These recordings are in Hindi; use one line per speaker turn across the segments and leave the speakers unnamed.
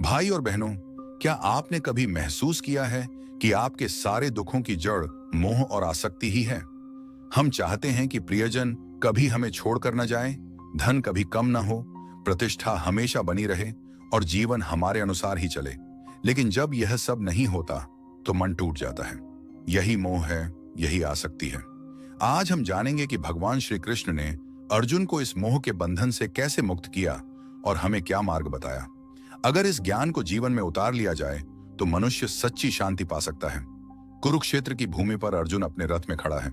भाई और बहनों, क्या आपने कभी महसूस किया है कि आपके सारे दुखों की जड़ मोह और आसक्ति ही है? हम चाहते हैं कि प्रियजन कभी हमें छोड़कर न जाए, धन कभी कम न हो, प्रतिष्ठा हमेशा बनी रहे और जीवन हमारे अनुसार ही चले। लेकिन जब यह सब नहीं होता तो मन टूट जाता है। यही मोह है, यही आसक्ति है। आज हम जानेंगे कि भगवान श्री कृष्ण ने अर्जुन को इस मोह के बंधन से कैसे मुक्त किया और हमें क्या मार्ग बताया। अगर इस ज्ञान को जीवन में उतार लिया जाए तो मनुष्य सच्ची शांति पा सकता है। कुरुक्षेत्र की भूमि पर अर्जुन अपने रथ में खड़ा है।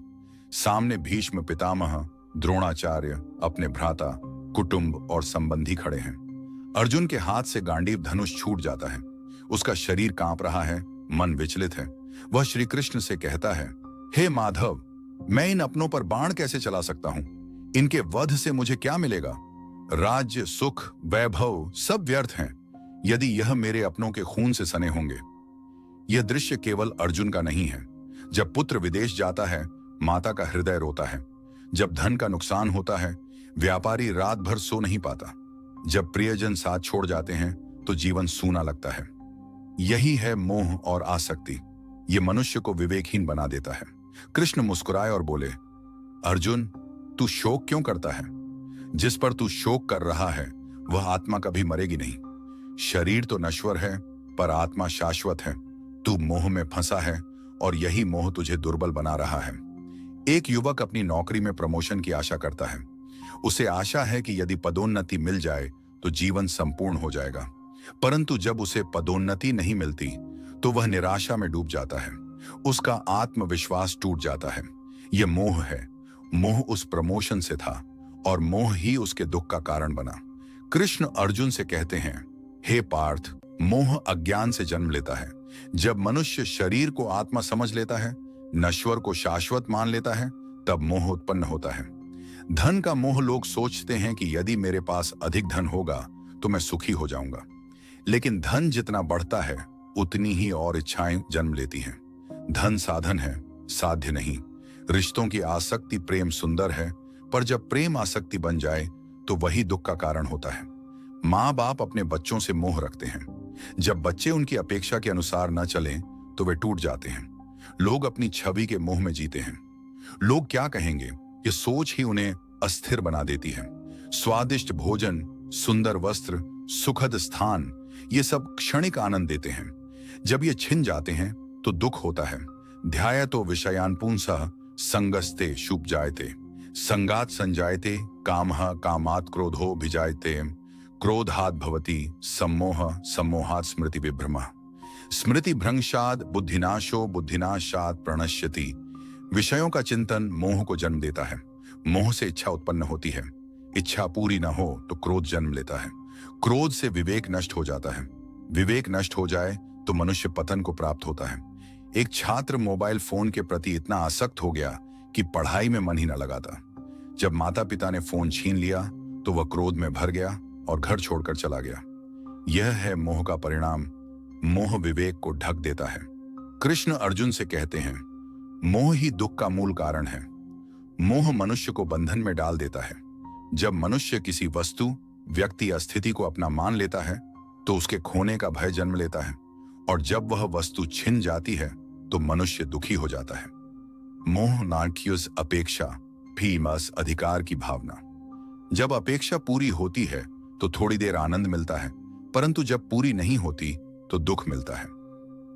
सामने भीष्म पितामह, द्रोणाचार्य, अपने भ्राता, कुटुंब और संबंधी खड़े हैं। अर्जुन के हाथ से गांडीव धनुष छूट जाता है। उसका शरीर कांप रहा है, मन विचलित है। वह श्री कृष्ण से कहता है, हे माधव, मैं इन अपनों पर बाण कैसे चला सकता हूं? इनके वध से मुझे क्या मिलेगा? राज्य, सुख, वैभव सब व्यर्थ हैं यदि यह मेरे अपनों के खून से सने होंगे। यह दृश्य केवल अर्जुन का नहीं है। जब पुत्र विदेश जाता है, माता का हृदय रोता है। जब धन का नुकसान होता है, व्यापारी रात भर सो नहीं पाता। जब प्रियजन साथ छोड़ जाते हैं तो जीवन सूना लगता है। यही है मोह और आसक्ति। ये मनुष्य को विवेकहीन बना देता है। कृष्ण मुस्कुराए और बोले, अर्जुन, तू शोक क्यों करता है? जिस पर तू शोक कर रहा है वह आत्मा कभी मरेगी नहीं। शरीर तो नश्वर है पर आत्मा शाश्वत है। तू मोह में फंसा है और यही मोह तुझे दुर्बल बना रहा है। एक युवक अपनी नौकरी में प्रमोशन की आशा करता है। उसे आशा है कि यदि पदोन्नति मिल जाए तो जीवन संपूर्ण हो जाएगा। परंतु जब उसे पदोन्नति नहीं मिलती तो वह निराशा में डूब जाता है। उसका आत्मविश्वास टूट जाता है। यह मोह है। मोह उस प्रमोशन से था और मोह ही उसके दुख का कारण बना। कृष्ण अर्जुन से कहते हैं, हे पार्थ, मोह अज्ञान से जन्म लेता है। जब मनुष्य शरीर को आत्मा समझ लेता है, नश्वर को शाश्वत मान लेता है, तब मोह उत्पन्न होता है। धन का मोह, लोग सोचते हैं कि यदि मेरे पास अधिक धन होगा तो मैं सुखी हो जाऊंगा। लेकिन धन जितना बढ़ता है उतनी ही और इच्छाएं जन्म लेती हैं। धन साधन है, साध्य नहीं। रिश्तों की आसक्ति, प्रेम सुंदर है, पर जब प्रेम आसक्ति बन जाए तो वही दुख का कारण होता है। माँ बाप अपने बच्चों से मोह रखते हैं। जब बच्चे उनकी अपेक्षा के अनुसार न चलें तो वे टूट जाते हैं। लोग अपनी छवि के मोह में जीते हैं। लोग क्या कहेंगे, ये सोच ही उन्हें अस्थिर बना देती है। स्वादिष्ट भोजन, सुंदर वस्त्र, सुखद स्थान, ये सब क्षणिक आनंद देते हैं। जब ये छिन जाते हैं तो दुख होता है। ध्यायतो विषयान पुंसः संगस्ते शुभ जायते, संगात संजायते, कामः कामात् क्रोधो भिजायते, क्रोधात् भवति सम्मोह, सम्मोहात् स्मृति विभ्रमः, स्मृति भ्रंशात् बुद्धिनाशो, बुद्धिनाशात् प्रणश्यति। विषयों का चिंतन मोह को जन्म देता है। मोह से इच्छा उत्पन्न होती है। इच्छा पूरी न हो तो क्रोध जन्म लेता है। क्रोध से विवेक नष्ट हो जाता है। विवेक नष्ट हो जाए तो मनुष्य पतन को प्राप्त होता है। एक छात्र मोबाइल फोन के प्रति इतना आसक्त हो गया कि पढ़ाई में मन ही न लगाता। जब माता पिता ने फोन छीन लिया तो वह क्रोध में भर गया और घर छोड़कर चला गया। यह है मोह का परिणाम। मोह विवेक को ढक देता है। कृष्ण अर्जुन से कहते हैं, मोह ही दुख का मूल कारण है। मोह मनुष्य को बंधन में डाल देता है। जब मनुष्य किसी वस्तु, व्यक्ति या स्थिति को अपना मान लेता है तो उसके खोने का भय जन्म लेता है, और जब वह वस्तु छिन जाती है तो मनुष्य दुखी हो जाता है। मोह नार्क्यूस अपेक्षा, फीमस अधिकार की भावना। जब अपेक्षा पूरी होती है तो थोड़ी देर आनंद मिलता है, परंतु जब पूरी नहीं होती तो दुख मिलता है।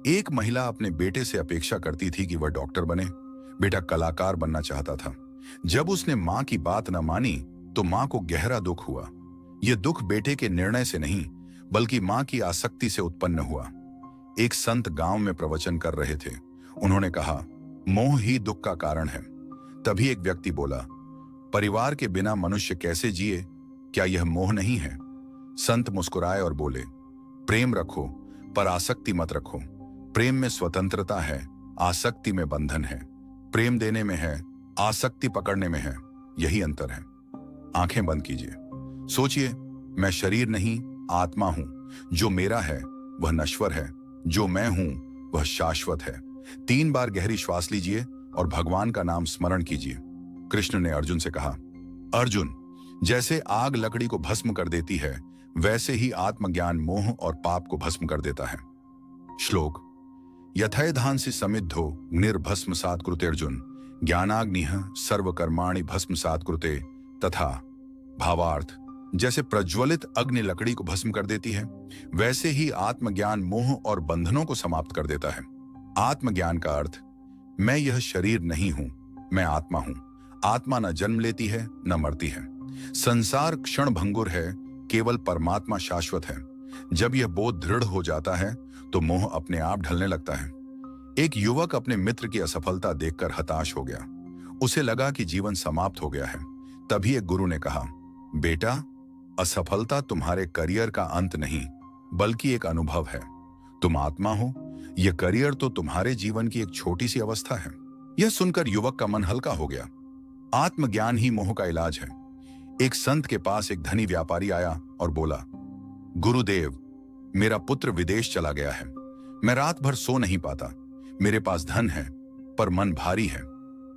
एक महिला अपने बेटे से अपेक्षा करती थी कि वह डॉक्टर बने। बेटा कलाकार बनना चाहता था। जब उसने मां की बात न मानी तो मां को गहरा दुख हुआ। यह दुख बेटे के निर्णय से नहीं बल्कि मां की आसक्ति से उत्पन्न हुआ। एक संत गांव में प्रवचन कर रहे थे। उन्होंने कहा, मोह ही दुख का कारण है। तभी एक व्यक्ति बोला, परिवार के बिना मनुष्य कैसे जिए? क्या यह मोह नहीं है? संत मुस्कुराए और बोले, प्रेम रखो पर आसक्ति मत रखो। प्रेम में स्वतंत्रता है, आसक्ति में बंधन है। प्रेम देने में है, आसक्ति पकड़ने में है। यही अंतर है। आंखें बंद कीजिए, सोचिए, मैं शरीर नहीं आत्मा हूं। जो मेरा है वह नश्वर है, जो मैं हूं वह शाश्वत है। 3 बार गहरी श्वास लीजिए और भगवान का नाम स्मरण कीजिए। कृष्ण ने अर्जुन से कहा, अर्जुन, जैसे आग लकड़ी को भस्म कर देती है, वैसे ही आत्मज्ञान मोह और पाप को भस्म कर देता है। श्लोक यथैधांसि समिद्धो निर्भस्मसात् कृतेर्जुन ज्ञानाग्निः सर्वकर्माणि भस्मसात् कृते तथा। भावार्थ, जैसे प्रज्वलित अग्नि लकड़ी को भस्म कर देती है, वैसे ही आत्मज्ञान मोह और बंधनों को समाप्त कर देता है। आत्मज्ञान का अर्थ, मैं यह शरीर नहीं हूं, मैं आत्मा हूं। आत्मा न जन्म लेती है न मरती है। संसार क्षण भंगुर है, केवल परमात्मा शाश्वत है। जब यह बोध दृढ़ हो जाता है तो मोह अपने आप ढलने लगता है। एक युवक अपने मित्र की असफलता देखकर हताश हो गया। उसे लगा कि जीवन समाप्त हो गया है। तभी एक गुरु ने कहा, बेटा, असफलता तुम्हारे करियर का अंत नहीं, बल्कि एक अनुभव है। तुम आत्मा हो, यह करियर तो तुम्हारे जीवन की एक छोटी सी अवस्था है। यह सुनकर युवक का मन हल्का हो गया। आत्मज्ञान ही मोह का इलाज है। एक संत के पास एक धनी व्यापारी आया और बोला, गुरुदेव, मेरा पुत्र विदेश चला गया है। मैं रात भर सो नहीं पाता। मेरे पास धन है पर मन भारी है।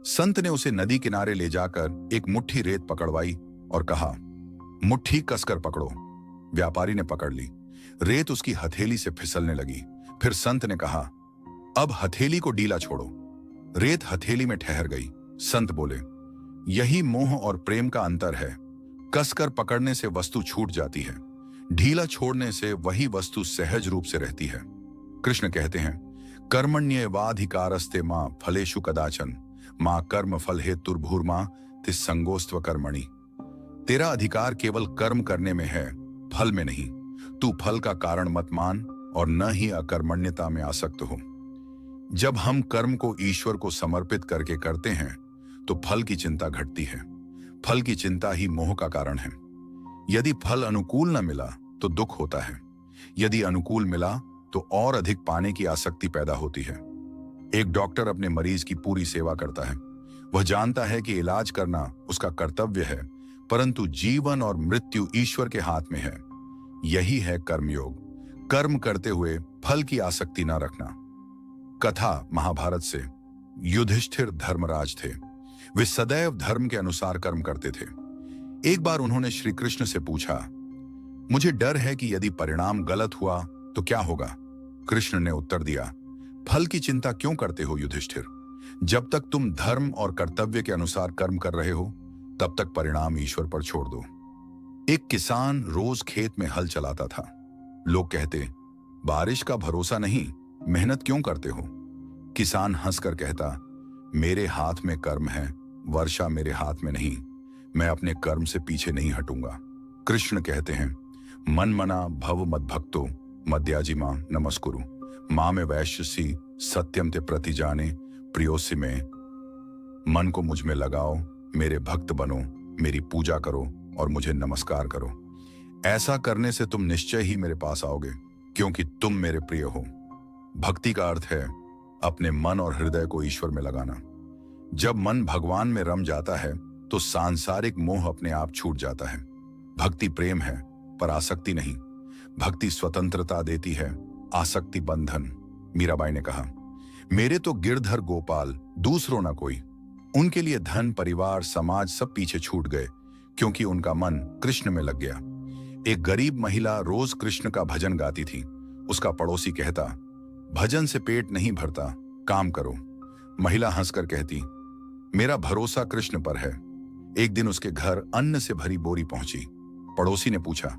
संत ने उसे नदी किनारे ले जाकर एक मुट्ठी रेत पकड़वाई और कहा, मुट्ठी कसकर पकड़ो। व्यापारी ने पकड़ ली। रेत उसकी हथेली से फिसलने लगी। फिर संत ने कहा, अब हथेली को ढीला छोड़ो। रेत हथेली में ठहर गई। संत बोले, यही मोह और प्रेम का अंतर है। कसकर पकड़ने से वस्तु छूट जाती है, ढीला छोड़ने से वही वस्तु सहज रूप से रहती है। कृष्ण कहते हैं, कर्मण्येवाधिकारस्ते मां फलेषु कदाचन मां कर्म फल हेतुर्भूर्मा तिस्संगोस्त्व कर्मणि। तेरा अधिकार केवल कर्म करने में है, फल में नहीं। तू फल का कारण मत मान और न ही अकर्मण्यता में आसक्त हो। जब हम कर्म को ईश्वर को समर्पित करके करते हैं तो फल की चिंता घटती है। फल की चिंता ही मोह का कारण है। यदि फल अनुकूल न मिला तो दुख होता है। यदि अनुकूल मिला तो और अधिक पाने की आसक्ति पैदा होती है। एक डॉक्टर अपने मरीज की पूरी सेवा करता है। वह जानता है कि इलाज करना उसका कर्तव्य है, परंतु जीवन और मृत्यु ईश्वर के हाथ में है। यही है कर्मयोग। कर्म करते हुए फल की आसक्ति न रखना। कथा महाभारत से। युधिष्ठिर धर्मराज थे। वे सदैव धर्म के अनुसार कर्म करते थे। एक बार उन्होंने श्री कृष्ण से पूछा, मुझे डर है कि यदि परिणाम गलत हुआ तो क्या होगा। कृष्ण ने उत्तर दिया, फल की चिंता क्यों करते हो युधिष्ठिर। जब तक तुम धर्म और कर्तव्य के अनुसार कर्म कर रहे हो तब तक परिणाम ईश्वर पर छोड़ दो। एक किसान रोज खेत में हल चलाता था। लोग कहते, बारिश का भरोसा नहीं, मेहनत क्यों करते हो। किसान हंसकर कहता, मेरे हाथ में कर्म है, वर्षा मेरे हाथ में नहीं। मैं अपने कर्म से पीछे नहीं हटूंगा। कृष्ण कहते हैं, मन मना भव मद्भक्तो मद्याजिमा नमस्कुरु मां में वैश्यसी सत्यम ते प्रति जाने प्रियोसी में। मन को मुझ में लगाओ, मेरे भक्त बनो, मेरी पूजा करो और मुझे नमस्कार करो। ऐसा करने से तुम निश्चय ही मेरे पास आओगे, क्योंकि तुम मेरे प्रिय हो। भक्ति का अर्थ है अपने मन और हृदय को ईश्वर में लगाना। जब मन भगवान में रम जाता है तो सांसारिक मोह अपने आप छूट जाता है। भक्ति प्रेम है पर आसक्ति नहीं। भक्ति स्वतंत्रता देती है, आसक्ति बंधन। मीराबाई ने कहा, मेरे तो गिरधर गोपाल, दूसरों ना कोई। उनके लिए धन, परिवार, समाज सब पीछे छूट गए क्योंकि उनका मन कृष्ण में लग गया। एक गरीब महिला रोज कृष्ण का भजन गाती थी। उसका पड़ोसी कहता, भजन से पेट नहीं भरता, काम करो। महिला हंसकर कहती, मेरा भरोसा कृष्ण पर है। एक दिन उसके घर अन्न से भरी बोरी पहुंची। पड़ोसी ने पूछा,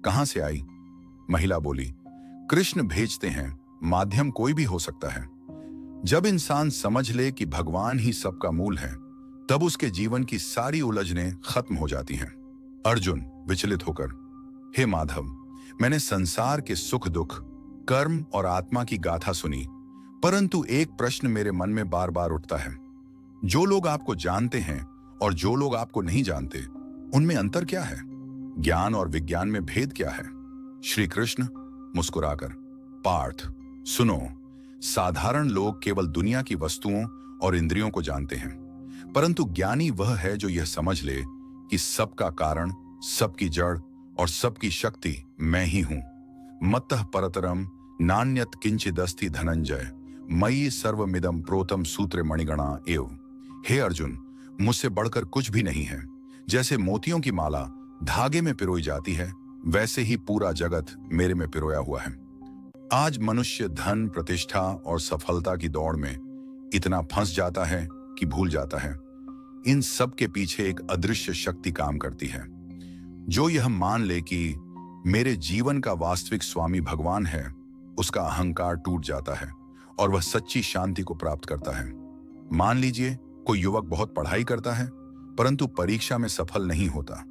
कहां से आई। महिला बोली, कृष्ण भेजते हैं, माध्यम कोई भी हो सकता है। जब इंसान समझ ले कि भगवान ही सबका मूल है, तब उसके जीवन की सारी उलझनें खत्म हो जाती हैं। अर्जुन विचलित होकर, हे माधव, मैंने संसार के सुख दुख, कर्म और आत्मा की गाथा सुनी, परंतु एक प्रश्न मेरे मन में बार बार उठता है। जो लोग आपको जानते हैं और जो लोग आपको नहीं जानते, उनमें अंतर क्या है। ज्ञान और विज्ञान में भेद क्या है। श्री कृष्ण मुस्कुराकर, पार्थ सुनो, साधारण लोग केवल दुनिया की वस्तुओं और इंद्रियों को जानते हैं, परंतु ज्ञानी वह है जो यह समझ ले कि सबका कारण, सबकी जड़ और सबकी शक्ति मैं ही हूं। मत्तः परतरम नान्यत किंचिदस्ति धनंजय मयि सर्वमिदं प्रोतम सूत्रे मणिगणा एव। हे अर्जुन, मुझसे बढ़कर कुछ भी नहीं है। जैसे मोतियों की माला धागे में पिरोई जाती है, वैसे ही पूरा जगत मेरे में पिरोया हुआ है। आज मनुष्य धन, प्रतिष्ठा और सफलता की दौड़ में इतना फंस जाता है कि भूल जाता है इन सब के पीछे एक अदृश्य शक्ति काम करती है। जो यह मान ले कि मेरे जीवन का वास्तविक स्वामी भगवान है, उसका अहंकार टूट जाता है और वह सच्ची शांति को प्राप्त करता है। मान लीजिए कोई युवक बहुत पढ़ाई करता है परंतु परीक्षा में सफल नहीं होता।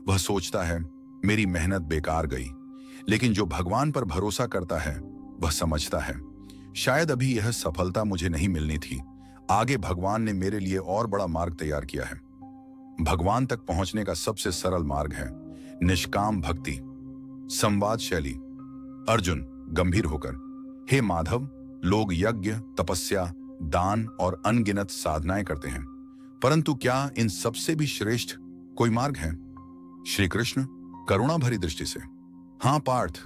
वह सोचता है मेरी मेहनत बेकार गई। लेकिन जो भगवान पर भरोसा करता है वह समझता है शायद अभी यह सफलता मुझे नहीं मिलनी थी, आगे भगवान ने मेरे लिए और बड़ा मार्ग तैयार किया है। भगवान तक पहुंचने का सबसे सरल मार्ग है निष्काम भक्ति। संवाद शैली। अर्जुन गंभीर होकर, हे माधव, लोग यज्ञ, तपस्या, दान और अनगिनत साधनाएं करते हैं, परंतु क्या इन सबसे भी श्रेष्ठ कोई मार्ग है? श्री कृष्ण करुणा भरी दृष्टि से, हाँ पार्थ,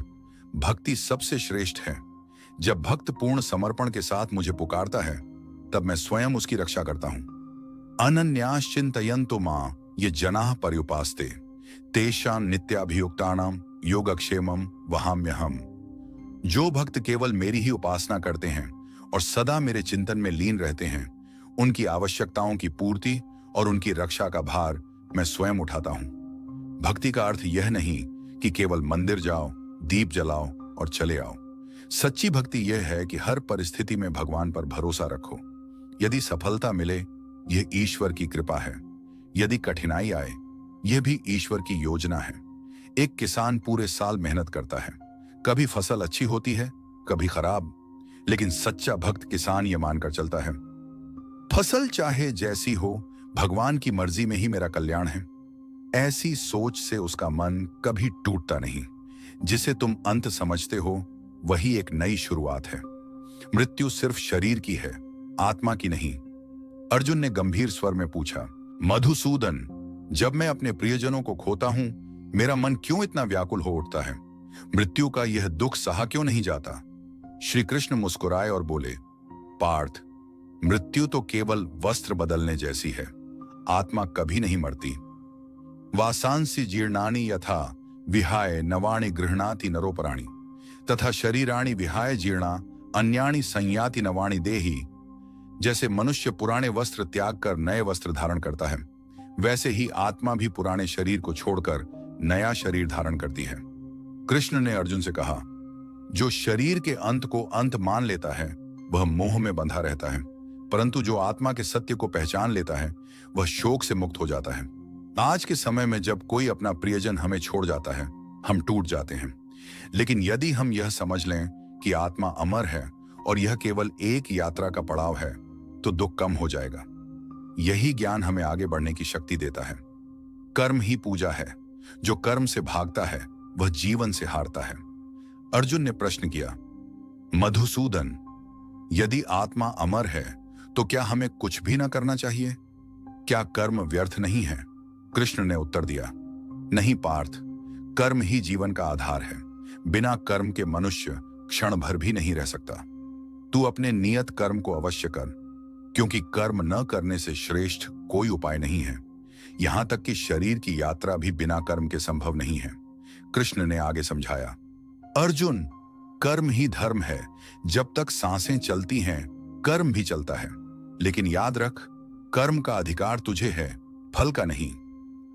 भक्ति सबसे श्रेष्ठ है। जब भक्त पूर्ण समर्पण के साथ मुझे पुकारता है तब मैं स्वयं उसकी रक्षा करता हूं। अनन्यास चिंतयन्तो मां ये जनाः पर्युपास्ते तेषां नित्याभियुक्तानां योगक्षेमं वहाम्यहम्। जो भक्त केवल मेरी ही उपासना करते हैं और सदा मेरे चिंतन में लीन रहते हैं, उनकी आवश्यकताओं की पूर्ति और उनकी रक्षा का भार मैं स्वयं उठाता हूं। भक्ति का अर्थ यह नहीं कि केवल मंदिर जाओ, दीप जलाओ और चले आओ। सच्ची भक्ति यह है कि हर परिस्थिति में भगवान पर भरोसा रखो। यदि सफलता मिले, यह ईश्वर की कृपा है। यदि कठिनाई आए, यह भी ईश्वर की योजना है। एक किसान पूरे साल मेहनत करता है, कभी फसल अच्छी होती है, कभी खराब, लेकिन सच्चा भक्त किसान यह मानकर चलता है फसल चाहे जैसी हो, भगवान की मर्जी में ही मेरा कल्याण है। ऐसी सोच से उसका मन कभी टूटता नहीं। जिसे तुम अंत समझते हो वही एक नई शुरुआत है। मृत्यु सिर्फ शरीर की है, आत्मा की नहीं। अर्जुन ने गंभीर स्वर में पूछा, मधुसूदन, जब मैं अपने प्रियजनों को खोता हूं, मेरा मन क्यों इतना व्याकुल हो उठता है? मृत्यु का यह दुख सहा क्यों नहीं जाता? श्री कृष्ण मुस्कुराए और बोले, पार्थ, मृत्यु तो केवल वस्त्र बदलने जैसी है, आत्मा कभी नहीं मरती। वासांसि जीर्णानि यथा विहाय नवाणि गृह्णाति नरोपराणि तथा शरीराणि विहाय जीर्णा अन्यानि संयाति नवाणि देहि। जैसे मनुष्य पुराने वस्त्र त्याग कर नए वस्त्र धारण करता है, वैसे ही आत्मा भी पुराने शरीर को छोड़कर नया शरीर धारण करती है। कृष्ण ने अर्जुन से कहा, जो शरीर के अंत को अंत मान लेता है वह मोह में बंधा रहता है, परंतु जो आत्मा के सत्य को पहचान लेता है वह शोक से मुक्त हो जाता है। आज के समय में जब कोई अपना प्रियजन हमें छोड़ जाता है, हम टूट जाते हैं। लेकिन यदि हम यह समझ लें कि आत्मा अमर है और यह केवल एक यात्रा का पड़ाव है, तो दुख कम हो जाएगा। यही ज्ञान हमें आगे बढ़ने की शक्ति देता है। कर्म ही पूजा है। जो कर्म से भागता है वह जीवन से हारता है। अर्जुन ने प्रश्न किया, मधुसूदन, यदि आत्मा अमर है तो क्या हमें कुछ भी न करना चाहिए? क्या कर्म व्यर्थ नहीं है? कृष्ण ने उत्तर दिया, नहीं पार्थ, कर्म ही जीवन का आधार है। बिना कर्म के मनुष्य क्षण भर भी नहीं रह सकता। तू अपने नियत कर्म को अवश्य कर, क्योंकि कर्म न करने से श्रेष्ठ कोई उपाय नहीं है। यहां तक कि शरीर की यात्रा भी बिना कर्म के संभव नहीं है। कृष्ण ने आगे समझाया, अर्जुन, कर्म ही धर्म है। जब तक सांसें चलती हैं, कर्म भी चलता है। लेकिन याद रख, कर्म का अधिकार तुझे है, फल का नहीं।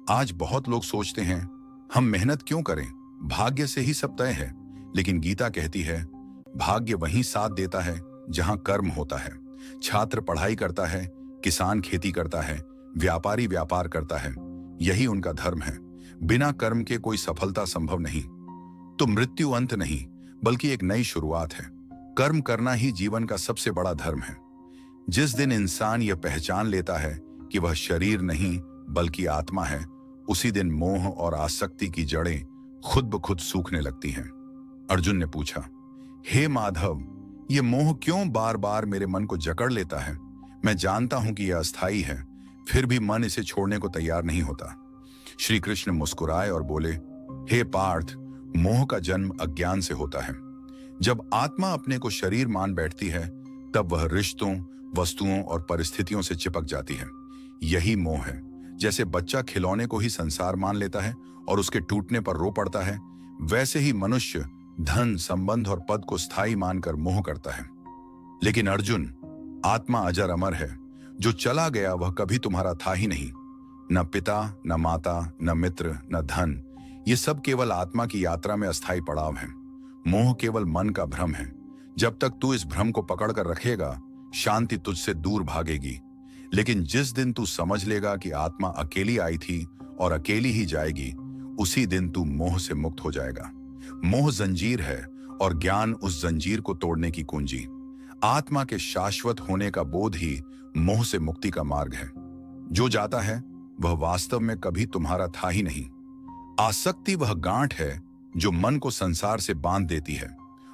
आज बहुत लोग सोचते हैं, हम मेहनत क्यों करें, भाग्य से ही सब तय है। लेकिन गीता कहती है, भाग्य वहीं साथ देता है जहां कर्म होता है। छात्र पढ़ाई करता है, किसान खेती करता है, व्यापारी व्यापार करता है। यही उनका धर्म है। बिना कर्म के कोई सफलता संभव नहीं। तो मृत्यु अंत नहीं, बल्कि एक नई शुरुआत है। कर्म करना ही जीवन का सबसे बड़ा धर्म है। जिस दिन इंसान यह पहचान लेता है कि वह शरीर नहीं बल्कि आत्मा है, उसी दिन मोह और आसक्ति की जड़ें खुद ब खुद सूखने लगती हैं। अर्जुन ने पूछा, हे माधव, ये मोह क्यों बार बार मेरे मन को जकड़ लेता है? मैं जानता हूं कि यह अस्थायी है, फिर भी मन इसे छोड़ने को तैयार नहीं होता। श्री कृष्ण मुस्कुराए और बोले, हे पार्थ, मोह का जन्म अज्ञान से होता है। जब आत्मा अपने को शरीर मान बैठती है, तब वह रिश्तों, वस्तुओं और परिस्थितियों से चिपक जाती है। यही मोह है। जैसे बच्चा खिलौने को ही संसार मान लेता है और उसके टूटने पर रो पड़ता है, वैसे ही मनुष्य धन, संबंध और पद को स्थायी मानकर मोह करता है। लेकिन अर्जुन, आत्मा अजर अमर है। जो चला गया वह कभी तुम्हारा था ही नहीं। न पिता, न माता, न मित्र, न धन, ये सब केवल आत्मा की यात्रा में अस्थायी पड़ाव है। मोह केवल मन का भ्रम है। जब तक तू इस भ्रम को पकड़कर रखेगा, शांति तुझसे दूर भागेगी। लेकिन जिस दिन तू समझ लेगा कि आत्मा अकेली आई थी और अकेली ही जाएगी, उसी दिन तू मोह से मुक्त हो जाएगा। मोह जंजीर है और ज्ञान उस जंजीर को तोड़ने की कुंजी। आत्मा के शाश्वत होने का बोध ही मोह से मुक्ति का मार्ग है। जो जाता है वह वास्तव में कभी तुम्हारा था ही नहीं। आसक्ति वह गांठ है जो मन को संसार से बांध देती है,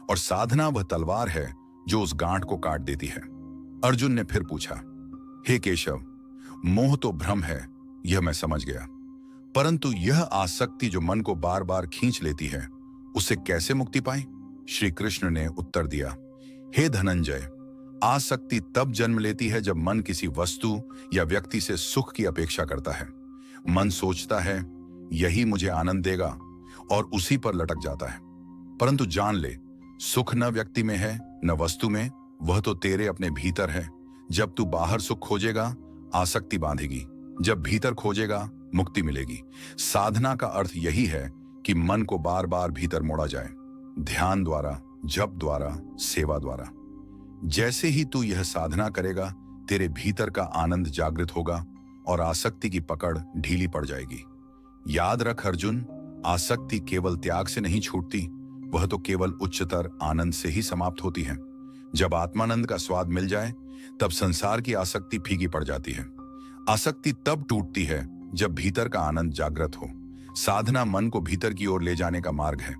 और साधना वह तलवार है जो उस गांठ को काट देती है। अर्जुन ने फिर पूछा, हे केशव, मोह तो भ्रम है, यह मैं समझ गया, परंतु यह आसक्ति जो मन को बार बार खींच लेती है, उसे कैसे मुक्ति पाए? श्री कृष्ण ने उत्तर दिया, हे धनंजय, आसक्ति तब जन्म लेती है जब मन किसी वस्तु या व्यक्ति से सुख की अपेक्षा करता है। मन सोचता है यही मुझे आनंद देगा और उसी पर लटक जाता है। परंतु जान ले, सुख न व्यक्ति में है न वस्तु में, वह तो तेरे अपने भीतर है। जब तू बाहर सुख खोजेगा, आसक्ति बांधेगी। जब भीतर खोजेगा, मुक्ति मिलेगी। साधना का अर्थ यही है कि मन को बार बार भीतर मोड़ा जाए, ध्यान द्वारा, जप द्वारा, सेवा द्वारा। जैसे ही तू यह साधना करेगा, तेरे भीतर का आनंद जागृत होगा और आसक्ति की पकड़ ढीली पड़ जाएगी। याद रख अर्जुन, आसक्ति केवल त्याग से नहीं छूटती, वह तो केवल उच्चतर आनंद से ही समाप्त होती है। जब आत्मानंद का स्वाद मिल जाए, तब संसार की आसक्ति फीकी पड़ जाती है। आसक्ति तब टूटती है जब भीतर का आनंद जागृत हो। साधना मन को भीतर की ओर ले जाने का मार्ग है।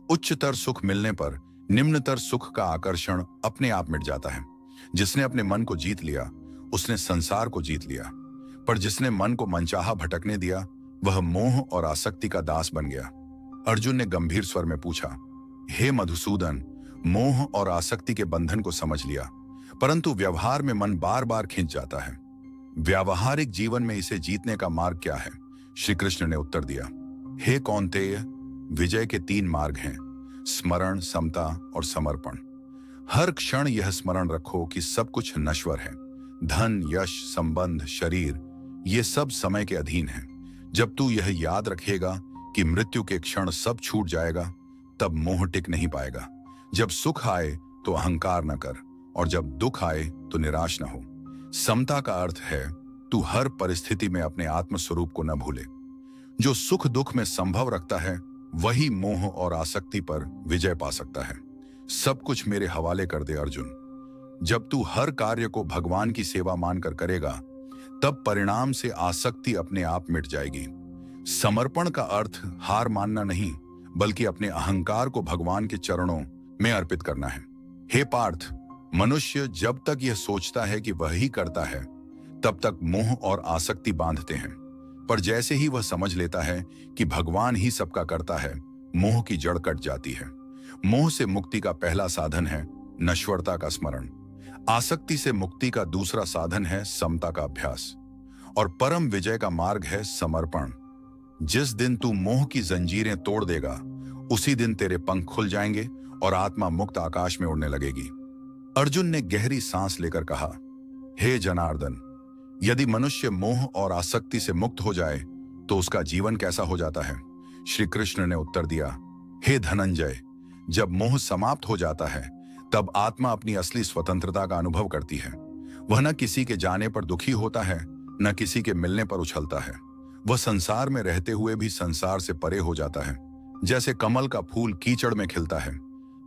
उच्चतर सुख मिलने पर निम्नतर सुख का आकर्षण अपने आप मिट जाता है। जिसने अपने मन को जीत लिया, उसने संसार को जीत लिया। पर जिसने मन को मनचाहा भटकने दिया, वह मोह और आसक्ति का दास बन गया। अर्जुन ने गंभीर स्वर में पूछा, हे मधुसूदन, मोह और आसक्ति के बंधन को समझ लिया, परंतु व्यवहार में मन बार बार खिंच जाता है। व्यावहारिक जीवन में इसे जीतने का मार्ग क्या है? श्री कृष्ण ने उत्तर दिया, हे कौन्तेय, विजय के 3 मार्ग हैं, स्मरण, समता और समर्पण। हर क्षण यह स्मरण रखो कि सब कुछ नश्वर है। धन, यश, संबंध, शरीर, ये सब समय के अधीन है। जब तू यह याद रखेगा कि मृत्यु के क्षण सब छूट जाएगा, तब मोह टिक नहीं पाएगा। जब सुख आए तो अहंकार न कर, और जब दुख आए तो निराश न हो। समता का अर्थ है तू हर परिस्थिति में अपने आत्मस्वरूप को न भूले। जो सुख दुख में संभव रखता है, वही मोह और आसक्ति पर विजय पा सकता है। सब कुछ मेरे हवाले कर दे अर्जुन। जब तू हर कार्य को भगवान की सेवा मानकर करेगा, तब परिणाम से आसक्ति अपने आप मिट जाएगी। समर्पण का अर्थ हार मानना नहीं, बल्कि अपने अहंकार को भगवान के चरणों में अर्पित करना है। हे पार्थ, मनुष्य जब तक यह सोचता है कि वह ही करता है, तब तक मोह और आसक्ति बांधते हैं। पर जैसे ही वह समझ लेता है कि भगवान ही सबका करता है, मोह की जड़ कट जाती है। मोह से मुक्ति का पहला साधन है नश्वरता का स्मरण। आसक्ति से मुक्ति का दूसरा साधन है समता का अभ्यास, और परम विजय का मार्ग है समर्पण। जिस दिन तू मोह की जंजीरें तोड़ देगा, उसी दिन तेरे पंख खुल जाएंगे और आत्मा मुक्त आकाश में उड़ने लगेगी। अर्जुन ने गहरी सांस लेकर कहा, हे जनार्दन, यदि मनुष्य मोह और आसक्ति से मुक्त हो जाए तो उसका जीवन कैसा हो जाता है? श्री कृष्ण ने उत्तर दिया, हे धनंजय, जब मोह समाप्त हो जाता है, तब आत्मा अपनी असली स्वतंत्रता का अनुभव करती है। वह न किसी के जाने पर दुखी होता है, न किसी के मिलने पर उछलता है। वह संसार में रहते हुए भी संसार से परे हो जाता है। जैसे कमल का फूल कीचड़ में खिलता है,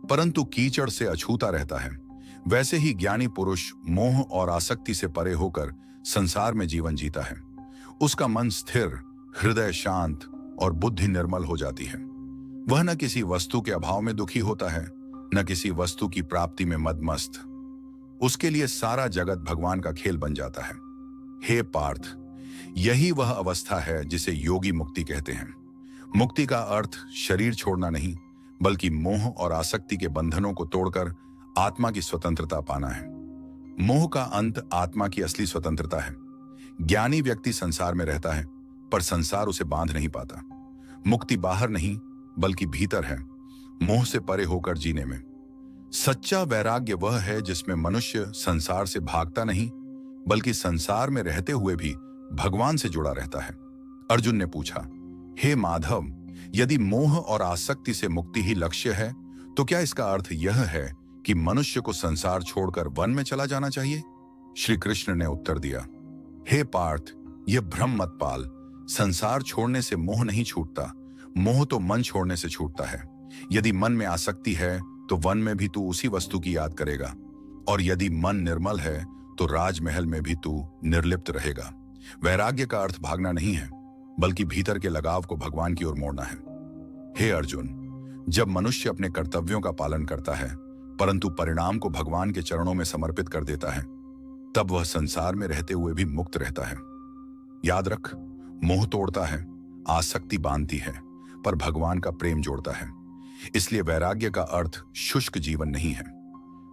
परंतु कीचड़ से अछूता रहता है, वैसे ही ज्ञानी पुरुष मोह और आसक्ति से परे होकर संसार में जीवन जीता है। उसका मन स्थिर, हृदय शांत और बुद्धि निर्मल हो जाती है। वह न किसी वस्तु के अभाव में दुखी होता है, न किसी वस्तु की प्राप्ति में मदमस्त। उसके लिए सारा जगत भगवान का खेल बन जाता है। हे पार्थ, यही वह अवस्था है जिसे योगी मुक्ति कहते हैं। मुक्ति का अर्थ शरीर छोड़ना नहीं, बल्कि मोह और आसक्ति के बंधनों को तोड़कर आत्मा की स्वतंत्रता पाना है। मोह का अंत आत्मा की असली स्वतंत्रता है। ज्ञानी व्यक्ति संसार में रहता है, पर संसार उसे बांध नहीं पाता। मुक्ति बाहर नहीं, बल्कि भीतर है, मोह से परे होकर जीने में। सच्चा वैराग्य वह है जिसमें मनुष्य संसार से भागता नहीं, बल्कि संसार में रहते हुए भी भगवान से जुड़ा रहता है। अर्जुन ने पूछा, हे माधव, यदि मोह और आसक्ति से मुक्ति ही लक्ष्य है, तो क्या इसका अर्थ यह है कि मनुष्य को संसार छोड़कर वन में चला जाना चाहिए? श्री कृष्ण ने उत्तर दिया, हे पार्थ, यह भ्रम मत पाल। संसार छोड़ने से मोह नहीं छूटता, मोह तो मन छोड़ने से छूटता है। यदि मन में आसक्ति है तो वन में भी तू उसी वस्तु की याद करेगा, और यदि मन निर्मल है तो राजमहल में भी तू निर्लिप्त रहेगा। वैराग्य का अर्थ भागना नहीं है, बल्कि भीतर के लगाव को भगवान की ओर मोड़ना है। हे अर्जुन, जब मनुष्य अपने कर्तव्यों का पालन करता है परंतु परिणाम को भगवान के चरणों में समर्पित कर देता है, तब वह संसार में रहते हुए भी मुक्त रहता है। याद रख, मोह तोड़ता है, आसक्ति बांधती है, पर भगवान का प्रेम जोड़ता है। इसलिए वैराग्य का अर्थ शुष्क जीवन नहीं है।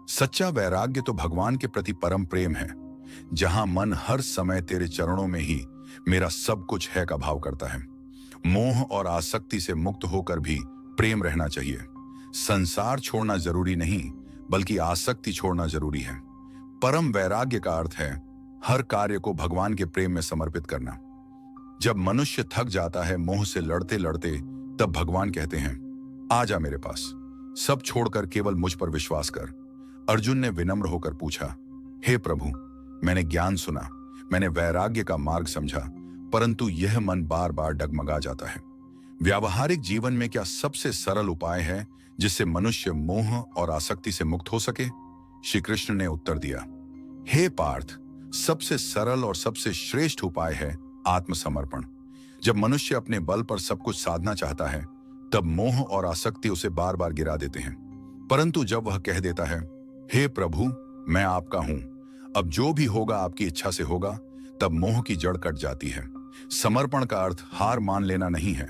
सच्चा वैराग्य तो भगवान के प्रति परम प्रेम है, जहां मन हर समय तेरे चरणों में ही मेरा सब कुछ है का भाव करता है। मोह और आसक्ति से मुक्त होकर भी प्रेम रहना चाहिए। संसार छोड़ना जरूरी नहीं, बल्कि आसक्ति छोड़ना जरूरी है। परम वैराग्य का अर्थ है हर कार्य को भगवान के प्रेम में समर्पित करना। जब मनुष्य थक जाता है मोह से लड़ते लड़ते, तब भगवान कहते हैं, आजा मेरे पास, सब छोड़कर केवल मुझ पर विश्वास कर। अर्जुन ने विनम्र होकर पूछा, हे प्रभु, मैंने ज्ञान सुना, मैंने वैराग्य का मार्ग समझा, परंतु यह मन बार बार डगमगा जाता है। व्यावहारिक जीवन में क्या सबसे सरल उपाय है जिससे मनुष्य मोह और आसक्ति से मुक्त हो सके? श्री कृष्ण ने उत्तर दिया, हे पार्थ, सबसे सरल और सबसे श्रेष्ठ उपाय है आत्मसमर्पण। जब मनुष्य अपने बल पर सब कुछ साधना चाहता है, तब मोह और आसक्ति उसे बार बार गिरा देते हैं। परंतु जब वह कह देता है, हे प्रभु, मैं आपका हूं, अब जो भी होगा आपकी इच्छा से होगा, तब मोह की जड़ कट जाती है। समर्पण का अर्थ हार मान लेना नहीं है।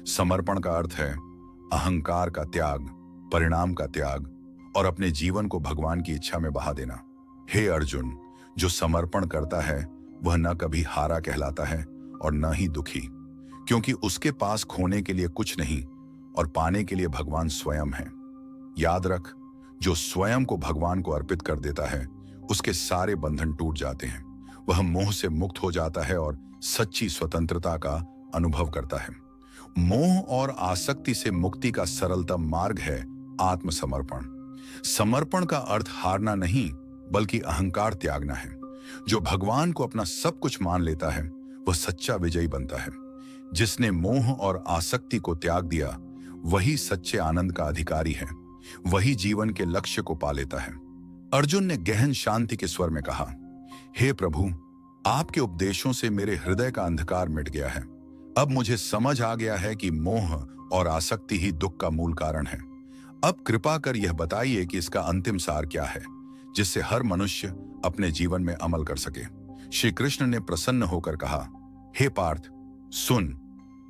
समर्पण का अर्थ है अहंकार का त्याग, परिणाम का त्याग और अपने जीवन को भगवान की इच्छा में बहा देना। हे अर्जुन, जो समर्पण करता है वह न कभी हारा कहलाता है और न ही दुखी, क्योंकि उसके पास खोने के लिए कुछ नहीं और पाने के लिए भगवान स्वयं है। याद रख, जो स्वयं को भगवान को अर्पित कर देता है, उसके सारे बंधन टूट जाते हैं। वह मोह से मुक्त हो जाता है और सच्ची स्वतंत्रता का अनुभव करता है। मोह और आसक्ति से मुक्ति का सरलतम मार्ग है आत्मसमर्पण। समर्पण का अर्थ हारना नहीं, बल्कि अहंकार त्यागना है। जो भगवान को अपना सब कुछ मान लेता है, वह सच्चा विजयी बनता है। जिसने मोह और आसक्ति को त्याग दिया, वही सच्चे आनंद का अधिकारी है, वही जीवन के लक्ष्य को पा लेता है। अर्जुन ने गहन शांति के स्वर में कहा, हे प्रभु, आपके उपदेशों से मेरे हृदय का अंधकार मिट गया है। अब मुझे समझ आ गया है कि मोह और आसक्ति ही दुख का मूल कारण है। अब कृपा कर यह बताइए कि इसका अंतिम सार क्या है, जिससे हर मनुष्य अपने जीवन में अमल कर सके। श्री कृष्ण ने प्रसन्न होकर कहा, हे पार्थ, सुन,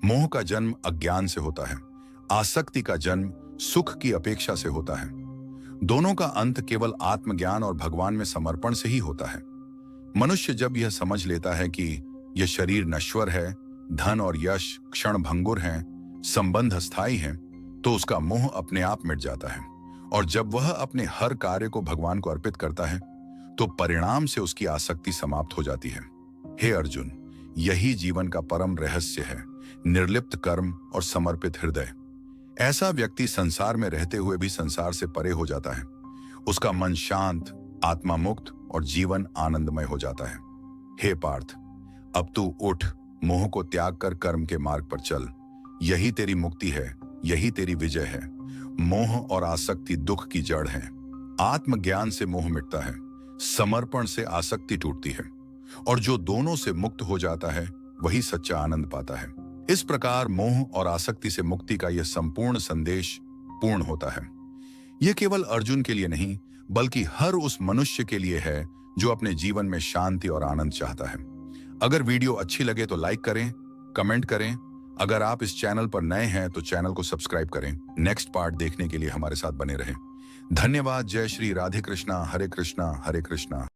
मोह का जन्म अज्ञान से होता है, आसक्ति का जन्म सुख की अपेक्षा से होता है। दोनों का अंत केवल आत्मज्ञान और भगवान में समर्पण से ही होता है। मनुष्य जब यह समझ लेता है कि यह शरीर नश्वर है, धन और यश क्षणभंगुर हैं, संबंध अस्थायी हैं, तो उसका मोह अपने आप मिट जाता है। और जब वह अपने हर कार्य को भगवान को अर्पित करता है, तो परिणाम से उसकी आसक्ति समाप्त हो जाती है। हे अर्जुन, यही जीवन का परम रहस्य है, निर्लिप्त कर्म और समर्पित हृदय। ऐसा व्यक्ति संसार में रहते हुए भी संसार से परे हो जाता है। उसका मन शांत, आत्मा मुक्त और जीवन आनंदमय हो जाता है। हे पार्थ, अब तू उठ, मोह को त्याग कर कर्म के मार्ग पर चल। यही तेरी मुक्ति है, यही तेरी विजय है। मोह और आसक्ति दुख की जड़ है। आत्मज्ञान से मोह मिटता है, समर्पण से आसक्ति टूटती है, और जो दोनों से मुक्त हो जाता है वही सच्चा आनंद पाता है। इस प्रकार मोह और आसक्ति से मुक्ति का यह संपूर्ण संदेश पूर्ण होता है। यह केवल अर्जुन के लिए नहीं, बल्कि हर उस मनुष्य के लिए है जो अपने जीवन में शांति और आनंद चाहता है। अगर वीडियो अच्छी लगे तो लाइक करें, कमेंट करें। अगर आप इस चैनल पर नए हैं तो चैनल को सब्सक्राइब करें। नेक्स्ट पार्ट देखने के लिए हमारे साथ बने रहें। धन्यवाद। जय श्री राधे कृष्णा, हरे कृष्णा, हरे कृष्णा।